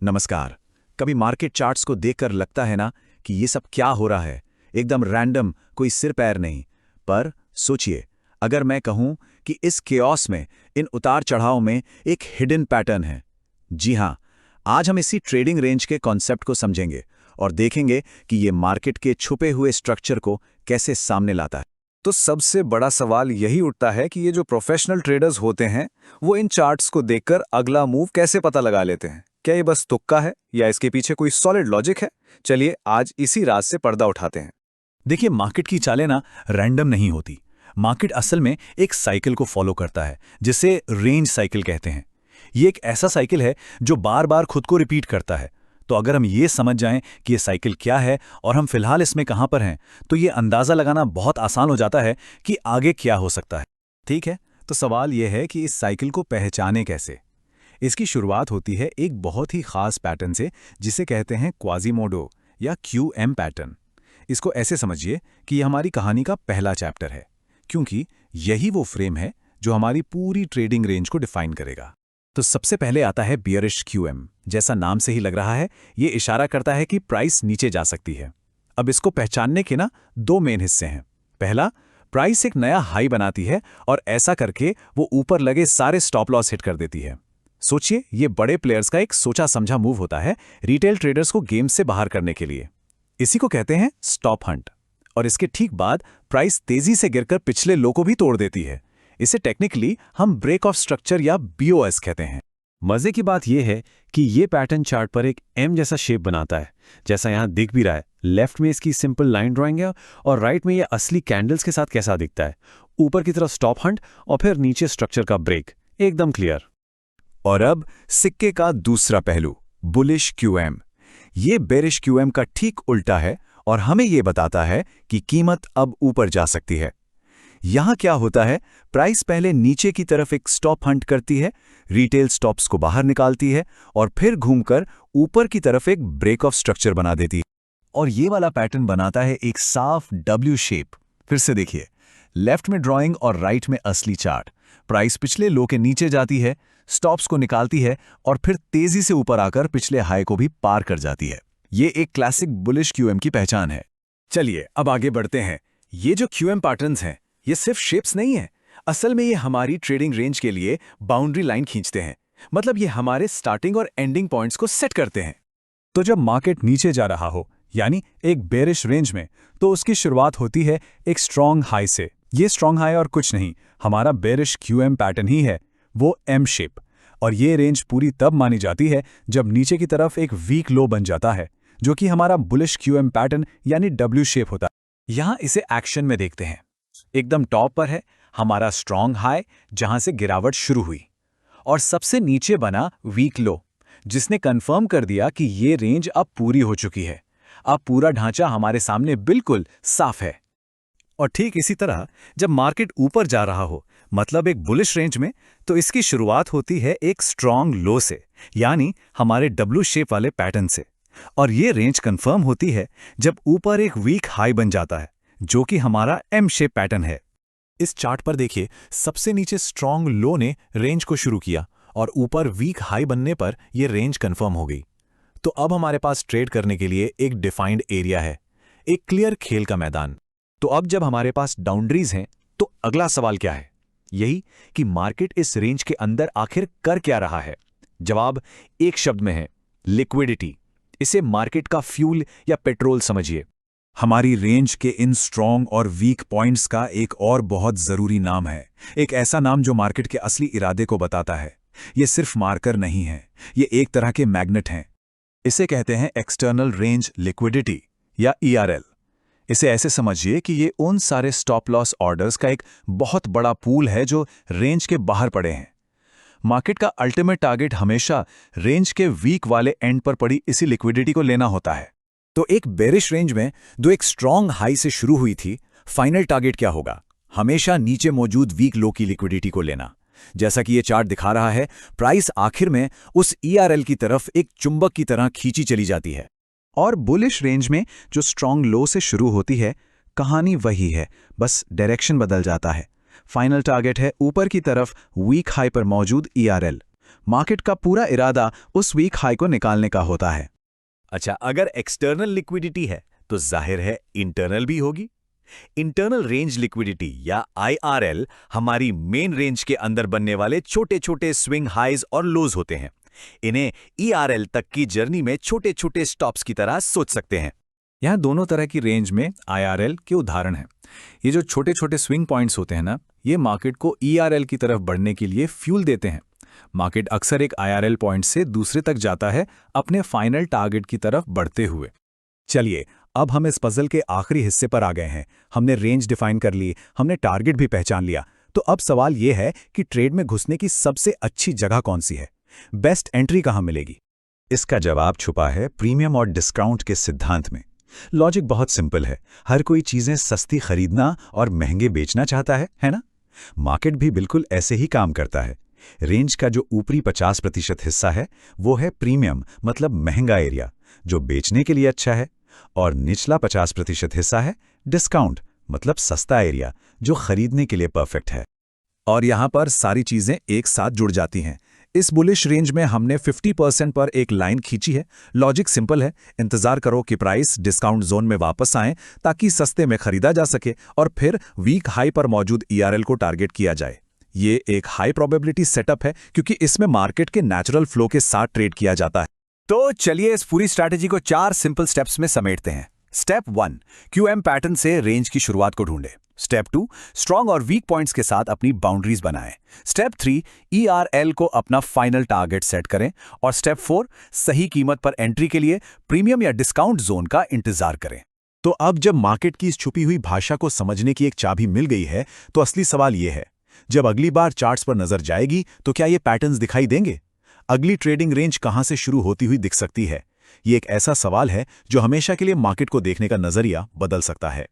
नमस्कार। कभी market charts को देखकर लगता है ना कि ये सब क्या हो रहा है, एकदम रैंडम, कोई सिर पैर नहीं। पर सोचिए, अगर मैं कहूं कि इस केओस में, इन उतार चढ़ाव में एक हिडन पैटर्न है। जी हां, आज हम इसी ट्रेडिंग रेंज के कॉन्सेप्ट को समझेंगे और देखेंगे कि ये मार्केट के छुपे हुए स्ट्रक्चर को कैसे सामने लाता है। तो सबसे बड़ा सवाल यही उठता है कि ये जो प्रोफेशनल ट्रेडर्स होते हैं वो इन चार्ट्स को देखकर अगला मूव कैसे पता लगा लेते हैं। क्या ये बस तुक्का है या इसके पीछे कोई सॉलिड लॉजिक है? चलिए आज इसी राज से पर्दा उठाते हैं। देखिए, मार्केट की चालें ना रैंडम नहीं होती। मार्केट असल में एक साइकिल को फॉलो करता है, जिसे रेंज साइकिल कहते हैं। ये एक ऐसा साइकिल है जो बार बार खुद को रिपीट करता है। तो अगर हम ये समझ जाएं कि ये साइकिल क्या है और हम फिलहाल इसमें कहां पर हैं, तो ये अंदाजा लगाना बहुत आसान हो जाता है कि आगे क्या हो सकता है। ठीक है, तो सवाल यह है कि इस साइकिल को पहचाने कैसे। इसकी शुरुआत होती है एक बहुत ही खास पैटर्न से, जिसे कहते हैं क्वाजीमोडो या क्यूएम पैटर्न। इसको ऐसे समझिए कि यह हमारी कहानी का पहला चैप्टर है, क्योंकि यही वो फ्रेम है जो हमारी पूरी ट्रेडिंग रेंज को डिफाइन करेगा। तो सबसे पहले आता है बियरिश क्यूएम। जैसा नाम से ही लग रहा है, ये इशारा करता है कि प्राइस नीचे जा सकती है। अब इसको पहचानने के ना दो मेन हिस्से हैं। पहला, प्राइस एक नया हाई बनाती है और ऐसा करके वो ऊपर लगे सारे स्टॉप लॉस हिट कर देती है। सोचिए, ये बड़े प्लेयर्स का एक सोचा समझा मूव होता है, रिटेल ट्रेडर्स को गेम से बाहर करने के लिए। इसी को कहते हैं स्टॉप हंट। और इसके ठीक बाद प्राइस तेजी से गिरकर पिछले लो को भी तोड़ देती है। इसे टेक्निकली हम ब्रेक ऑफ स्ट्रक्चर या बीओएस कहते हैं। मजे की बात यह है कि ये पैटर्न चार्ट पर एक एम जैसा शेप बनाता है, जैसा यहां दिख भी रहा है। लेफ्ट में इसकी सिंपल लाइन ड्राइंग है और राइट में ये असली कैंडल्स के साथ कैसा दिखता है। ऊपर की तरफ स्टॉप हंट और फिर नीचे स्ट्रक्चर का ब्रेक, एकदम क्लियर। और अब सिक्के का दूसरा पहलू, बुलिश क्यूएम। ये बेरिश क्यूएम का ठीक उल्टा है और हमें यह बताता है कि कीमत अब ऊपर जा सकती है। यहां क्या होता है, प्राइस पहले नीचे की तरफ एक स्टॉप हंट करती है, रिटेल स्टॉप्स को बाहर निकालती है और फिर घूमकर ऊपर की तरफ एक ब्रेक ऑफ स्ट्रक्चर बना देती है। और ये वाला पैटर्न बनाता है एक साफ डब्ल्यू शेप। फिर से देखिए, लेफ्ट में ड्राइंग और राइट में असली चार्ट। प्राइस पिछले लो के नीचे जाती है, स्टॉप्स को निकालती है और फिर तेजी से ऊपर आकर पिछले हाई को भी पार कर जाती है। ये एक क्लासिक बुलिश क्यूएम की पहचान है। चलिए अब आगे बढ़ते हैं। ये जो क्यूएम पैटर्न्स हैं, ये सिर्फ शेप्स नहीं है। असल में ये हमारी ट्रेडिंग रेंज के लिए बाउंड्री लाइन खींचते हैं। मतलब ये हमारे स्टार्टिंग और एंडिंग पॉइंट्स को सेट करते हैं। तो जब मार्केट नीचे जा रहा हो, यानी एक बेरिश रेंज में, तो उसकी शुरुआत होती है एक स्ट्रॉन्ग हाई से। ये स्ट्रॉन्ग हाई और कुछ नहीं, हमारा बेरिश क्यूएम पैटर्न ही है, वो एम शेप। और ये रेंज पूरी तब मानी जाती है जब नीचे की तरफ एक वीक लो बन जाता है, जो कि हमारा बुलिश क्यूएम पैटर्न यानी डब्ल्यू शेप होता है। यहां इसे एक्शन में देखते हैं। एकदम टॉप पर है हमारा स्ट्रॉन्ग हाई, जहां से गिरावट शुरू हुई, और सबसे नीचे बना वीक लो, जिसने कंफर्म कर दिया कि ये रेंज अब पूरी हो चुकी है। अब पूरा ढांचा हमारे सामने बिल्कुल साफ है। और ठीक इसी तरह जब मार्केट ऊपर जा रहा हो, मतलब एक बुलिश रेंज में, तो इसकी शुरुआत होती है एक स्ट्रॉन्ग लो से, यानी हमारे डब्ल्यू शेप वाले पैटर्न से। और ये रेंज कंफर्म होती है जब ऊपर एक वीक हाई बन जाता है, जो कि हमारा एम शेप पैटर्न है। इस चार्ट पर देखिए, सबसे नीचे स्ट्रॉन्ग लो ने रेंज को शुरू किया और ऊपर वीक हाई बनने पर यह रेंज कंफर्म हो गई। तो अब हमारे पास ट्रेड करने के लिए एक डिफाइंड एरिया है, एक क्लियर खेल का मैदान। तो अब जब हमारे पास बाउंड्रीज हैं, तो अगला सवाल क्या है? यही कि मार्केट इस रेंज के अंदर आखिर कर क्या रहा है। जवाब एक शब्द में है, लिक्विडिटी। इसे मार्केट का फ्यूल या पेट्रोल समझिए। हमारी रेंज के इन स्ट्रॉन्ग और वीक पॉइंट्स का एक और बहुत जरूरी नाम है, एक ऐसा नाम जो मार्केट के असली इरादे को बताता है। ये सिर्फ मार्कर नहीं है, ये एक तरह के मैग्नेट हैं। इसे कहते हैं एक्सटर्नल रेंज लिक्विडिटी या ईआरएल। इसे ऐसे समझिए कि ये उन सारे स्टॉप लॉस ऑर्डर्स का एक बहुत बड़ा पूल है जो रेंज के बाहर पड़े हैं। मार्केट का अल्टीमेट टारगेट हमेशा रेंज के वीक वाले एंड पर पड़ी इसी लिक्विडिटी को लेना होता है। तो एक बेरिश रेंज में जो एक स्ट्रॉन्ग हाई से शुरू हुई थी, फाइनल टारगेट क्या होगा? हमेशा नीचे मौजूद वीक लो की लिक्विडिटी को लेना। जैसा कि ये चार्ट दिखा रहा है, प्राइस आखिर में उस ईआरएल की तरफ एक चुंबक की तरह खींची चली जाती है। और बुलिश रेंज में जो स्ट्रॉन्ग लो से शुरू होती है, कहानी वही है, बस डायरेक्शन बदल जाता है। फाइनल टारगेट है ऊपर की तरफ वीक हाई पर मौजूद ईआरएल। मार्केट का पूरा इरादा उस वीक हाई को निकालने का होता है। अच्छा, अगर एक्सटर्नल लिक्विडिटी है तो जाहिर है इंटरनल भी होगी। इंटरनल रेंज लिक्विडिटी या IRL हमारी मेन रेंज के अंदर बनने वाले छोटे छोटे स्विंग हाइज और लोज होते हैं। इन्हें ERL तक की जर्नी में छोटे छोटे स्टॉप्स की तरह सोच सकते हैं। यहाँ दोनों तरह की रेंज में IRL के उदाहरण हैं। ये जो छोटे छोटे स्विंग पॉइंट्स होते हैं ना, ये मार्केट को ERL की तरफ बढ़ने के लिए फ्यूल देते हैं। मार्केट अक्सर एक IRL पॉइंट से दूसरे तक जाता है, अपने फाइनल टारगेट की तरफ बढ़ते हुए। चलिए, अब हम इस पजल के आखिरी हिस्से पर आ गए हैं। हमने रेंज डिफाइन कर ली, हमने टारगेट भी पहचान लिया। तो अब सवाल यह है कि ट्रेड में घुसने की सबसे अच्छी जगह कौन सी है? बेस्ट एंट्री कहाँ मिलेगी? इसका जवाब छुपा है प्रीमियम और डिस्काउंट के सिद्धांत में। लॉजिक बहुत सिंपल है। हर कोई चीजें सस्ती खरीदना और महंगे बेचना चाहता है ना? मार्केट भी बिल्कुल ऐसे ही काम करता है। रेंज का जो ऊपरी 50% हिस्सा है वो है प्रीमियम, मतलब महंगा एरिया, जो बेचने के लिए अच्छा है, और निचला 50% हिस्सा है डिस्काउंट, मतलब सस्ता एरिया, जो खरीदने के लिए परफेक्ट है। और यहाँ पर सारी चीजें एक साथ जुड़ जाती हैं। इस बुलिश रेंज में हमने 50% पर एक लाइन खींची है। लॉजिक सिंपल है, इंतजार करो कि प्राइस डिस्काउंट जोन में वापस आए ताकि सस्ते में खरीदा जा सके और फिर वीक हाई पर मौजूद ERL को टारगेट किया जाए। ये एक हाई प्रोबेबिलिटी सेटअप है क्योंकि इसमें मार्केट के नेचुरल फ्लो के साथ ट्रेड किया जाता है। तो चलिए इस पूरी स्ट्रैटेजी को 4 सिंपल स्टेप्स में समेटते हैं। स्टेप 1, QM पैटर्न से रेंज की शुरुआत को ढूंढें। स्टेप 2, स्ट्रॉन्ग और वीक पॉइंट्स के साथ अपनी बाउंड्रीज बनाएं। स्टेप 3, ERL को अपना फाइनल टारगेट सेट करें। और स्टेप 4, सही कीमत पर एंट्री के लिए प्रीमियम या डिस्काउंट जोन का इंतजार करें। तो अब जब मार्केट की इस छुपी हुई भाषा को समझने की एक चाबी मिल गई है, तो असली सवाल यह है, जब अगली बार चार्ट्स पर नजर जाएगी तो क्या ये पैटर्न्स दिखाई देंगे? अगली ट्रेडिंग रेंज कहां से शुरू होती हुई दिख सकती है? ये एक ऐसा सवाल है जो हमेशा के लिए मार्केट को देखने का नजरिया बदल सकता है।